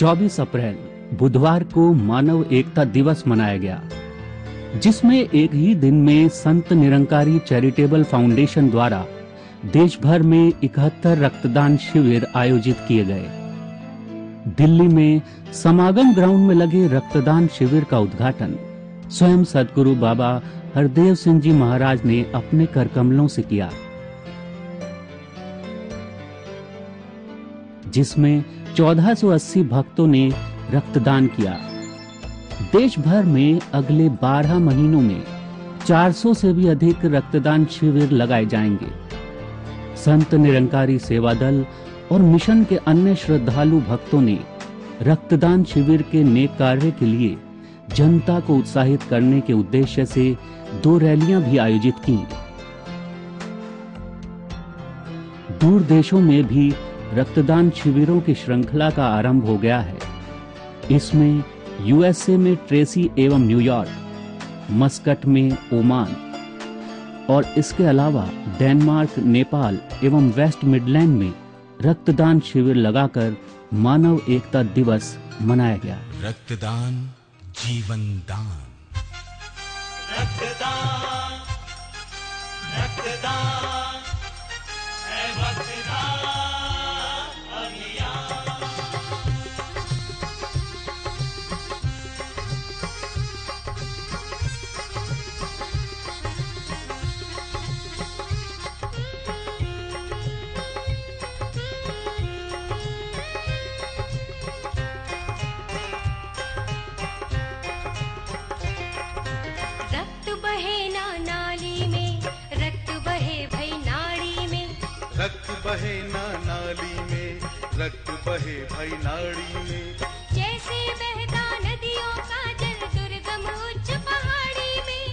24 अप्रैल बुधवार को मानव एकता दिवस मनाया गया, जिसमें एक ही दिन में संत निरंकारी चैरिटेबल फाउंडेशन द्वारा देश भर में 71 रक्तदान शिविर आयोजित किए गए। दिल्ली में समागम ग्राउंड में लगे रक्तदान शिविर का उद्घाटन स्वयं सद्गुरु बाबा हरदेव सिंह जी महाराज ने अपने कर कमलों से किया, जिसमें 1480 भक्तों ने रक्तदान किया। देश भर में अगले 12 महीनों में 400 से भी अधिक रक्तदान शिविर लगाए जाएंगे। संत निरंकारी सेवा दल और मिशन के अन्य श्रद्धालु भक्तों ने रक्तदान शिविर के नेक कार्य के लिए जनता को उत्साहित करने के उद्देश्य से 2 रैलियां भी आयोजित की। दूर देशों में भी रक्तदान शिविरों की श्रृंखला का आरंभ हो गया है। इसमें यूएसए में ट्रेसी एवं न्यूयॉर्क, मस्कट में ओमान और इसके अलावा डेनमार्क, नेपाल एवं वेस्ट मिडलैंड में रक्तदान शिविर लगाकर मानव एकता दिवस मनाया गया। रक्तदान जीवन दान। रक्तदान, रक्तदान है रक्तदान अभियान। बहे ना नाली में, रक्त बहे भाई नाड़ी में। जैसे बहता नदियों का जल दुर्गम उच्च पहाड़ी में।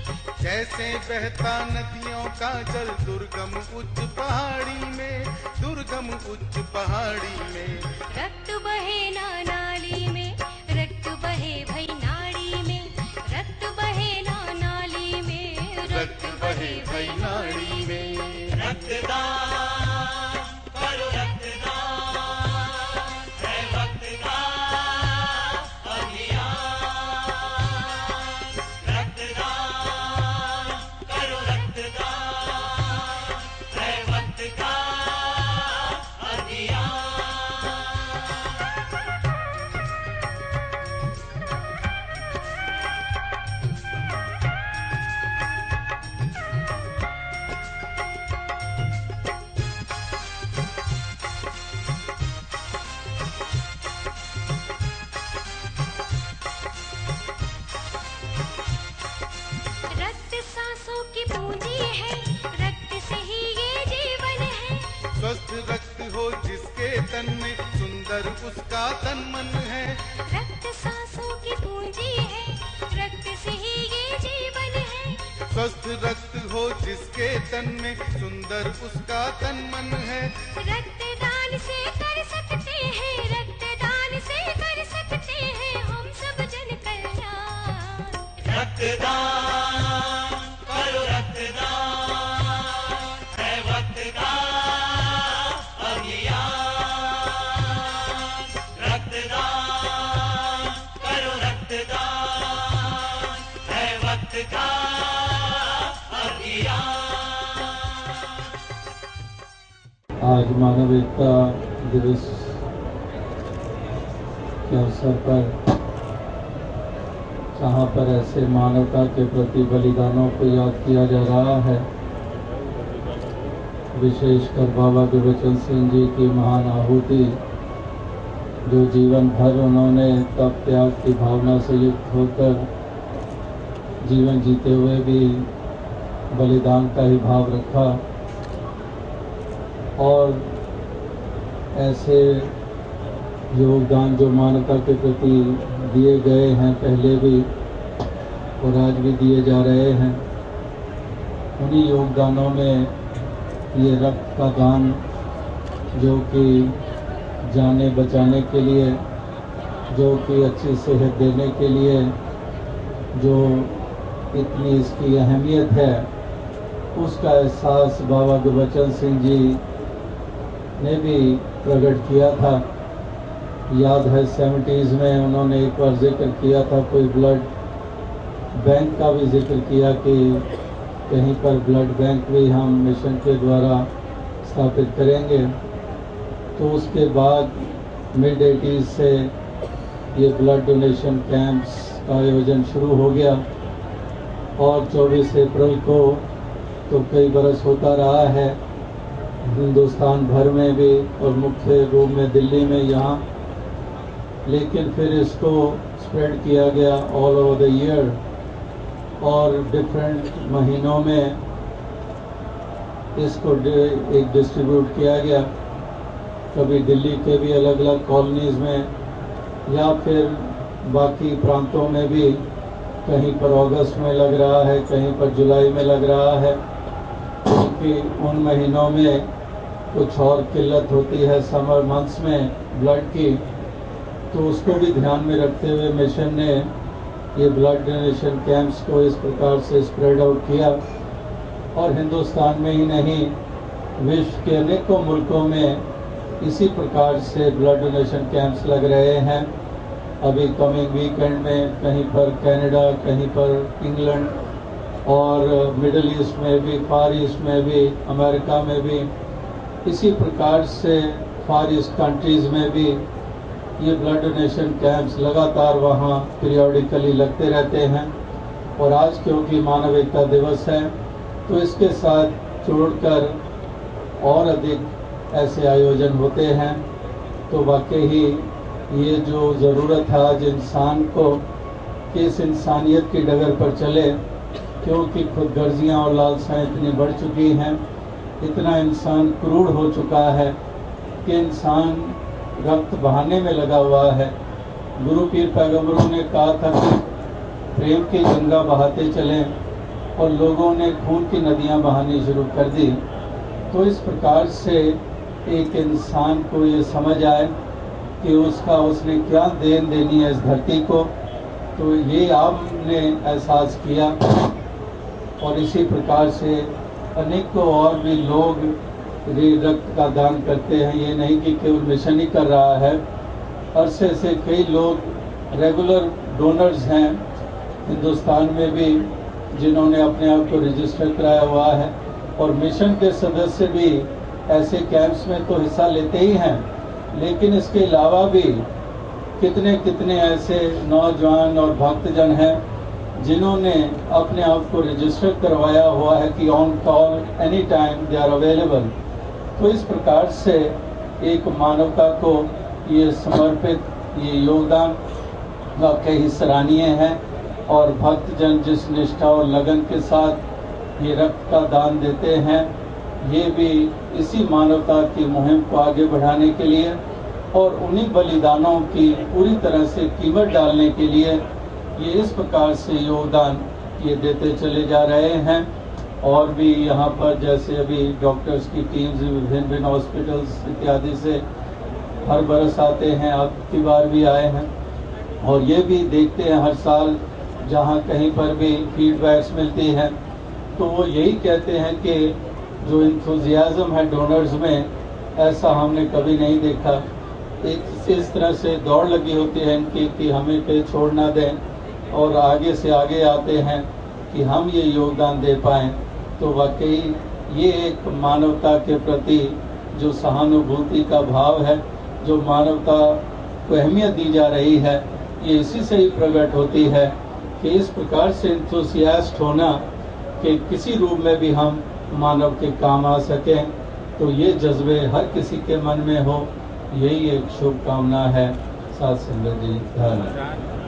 जैसे बहता नदियों का जल दुर्गम उच्च पहाड़ी में, दुर्गम उच्च पहाड़ी में। रक्त बहे ना नाली में, रक्त बहे भाई नाड़ी में। रक्त बहे ना नाली में, रक्त बहे भाई नाड़ी में। रक्तदान उसका तन मन है। रक्त सांसों की पूंजी है, रक्त से ही ये जीवन है। स्वस्थ रक्त हो जिसके तन में, सुंदर उसका तन मन है। रक्तदान से कर सकते हैं, रक्तदान से कर सकते हैं हम सब जन कल्याण। रक्तदान करो, रक्तदान है रक्तदान अभियान। आज मानव एकता दिवस के अवसर पर जहाँ पर ऐसे मानवता के प्रति बलिदानों को याद किया जा रहा है, विशेषकर बाबा गुरबचन सिंह जी की महान आहुति, जो जीवन भर उन्होंने तप त्याग की भावना से युक्त होकर जीवन जीते हुए भी बलिदान का ही भाव रखा। और ऐसे योगदान जो मानवता के प्रति दिए गए हैं पहले भी और आज भी दिए जा रहे हैं, उन्हीं योगदानों में ये रक्त का दान, जो कि जाने बचाने के लिए, जो कि अच्छी सेहत देने के लिए, जो इतनी इसकी अहमियत है, उसका एहसास बाबा गुरबचन सिंह जी ने भी प्रकट किया था। याद है 70s में उन्होंने एक बार जिक्र किया था, कोई ब्लड बैंक का भी जिक्र किया कि कहीं पर ब्लड बैंक भी हम मिशन के द्वारा स्थापित करेंगे। तो उसके बाद मिड 80s से ये ब्लड डोनेशन कैंप्स का आयोजन शुरू हो गया और 24 अप्रैल को तो कई बरस होता रहा है हिंदुस्तान भर में भी और मुख्य रूप में दिल्ली में यहाँ, लेकिन फिर इसको स्प्रेड किया गया ऑल ओवर द ईयर और डिफरेंट महीनों में इसको एक डिस्ट्रीब्यूट किया गया, कभी दिल्ली के भी अलग अलग कॉलोनीज़ में या फिर बाकी प्रांतों में भी, कहीं पर अगस्त में लग रहा है, कहीं पर जुलाई में लग रहा है, क्योंकि उन महीनों में कुछ और किल्लत होती है समर मंथ्स में ब्लड की। तो उसको भी ध्यान में रखते हुए मिशन ने ये ब्लड डोनेशन कैंप्स को इस प्रकार से स्प्रेड आउट किया और हिंदुस्तान में ही नहीं विश्व के अनेकों मुल्कों में इसी प्रकार से ब्लड डोनेशन कैंप्स लग रहे हैं। अभी कमिंग वीकेंड में कहीं पर कनाडा, कहीं पर इंग्लैंड और मिडिल ईस्ट में भी, फार ईस्ट में भी, अमेरिका में भी, इसी प्रकार से फार ईस्ट कंट्रीज़ में भी ये ब्लड डोनेशन कैंप्स लगातार वहाँ पीरियोडिकली लगते रहते हैं। और आज क्योंकि मानव एकता दिवस है तो इसके साथ जोड़कर और अधिक ऐसे आयोजन होते हैं। तो वाकई ही ये जो ज़रूरत है आज इंसान को कि इस इंसानियत की डगर पर चले, क्योंकि खुदगर्जियाँ और लालसाएँ इतनी बढ़ चुकी हैं, इतना इंसान क्रूर हो चुका है कि इंसान रक्त बहाने में लगा हुआ है। गुरु पीर पैगंबरों ने कहा था कि प्रेम की गंगा बहाते चलें और लोगों ने खून की नदियां बहानी शुरू कर दी। तो इस प्रकार से एक इंसान को ये समझ आए कि उसने क्या देन देनी है इस धरती को, तो ये आपने एहसास किया और इसी प्रकार से अनेकों और भी लोग रक्त का दान करते हैं। ये नहीं कि केवल मिशन ही कर रहा है, अरसे से कई लोग रेगुलर डोनर्स हैं हिंदुस्तान में भी जिन्होंने अपने आप को रजिस्टर कराया हुआ है और मिशन के सदस्य भी ऐसे कैंप्स में तो हिस्सा लेते ही हैं, लेकिन इसके अलावा भी कितने कितने ऐसे नौजवान और भक्तजन हैं जिन्होंने अपने आप को रजिस्टर करवाया हुआ है कि on call any time they are available. तो इस प्रकार से एक मानवता को ये समर्पित ये योगदान वाकई सराहनीय है और भक्तजन जिस निष्ठा और लगन के साथ ये रक्त का दान देते हैं, ये भी इसी मानवता की मुहिम को आगे बढ़ाने के लिए और उन्हीं बलिदानों की पूरी तरह से कीमत डालने के लिए ये इस प्रकार से योगदान ये देते चले जा रहे हैं। और भी यहाँ पर जैसे अभी डॉक्टर्स की टीम्स विभिन्न विभिन्न हॉस्पिटल्स इत्यादि से हर बरस आते हैं, आपकी बार भी आए हैं और ये भी देखते हैं हर साल जहाँ कहीं पर भी फीडबैक्स मिलती हैं तो वो यही कहते हैं कि जो इंथुजियाज्म है डोनर्स में, ऐसा हमने कभी नहीं देखा। एक इस तरह से दौड़ लगी होती है इनकी कि हमें कहीं छोड़ ना दें और आगे से आगे आते हैं कि हम ये योगदान दे पाएँ। तो वाकई ये एक मानवता के प्रति जो सहानुभूति का भाव है, जो मानवता को अहमियत दी जा रही है, ये इसी से ही प्रकट होती है कि इस प्रकार से इंथुसियास्ट होना कि किसी रूप में भी हम मानव के काम आ सकें, तो ये जज्बे हर किसी के मन में हो, यही एक शुभकामना है। साथ संगत जी, धन्यवाद।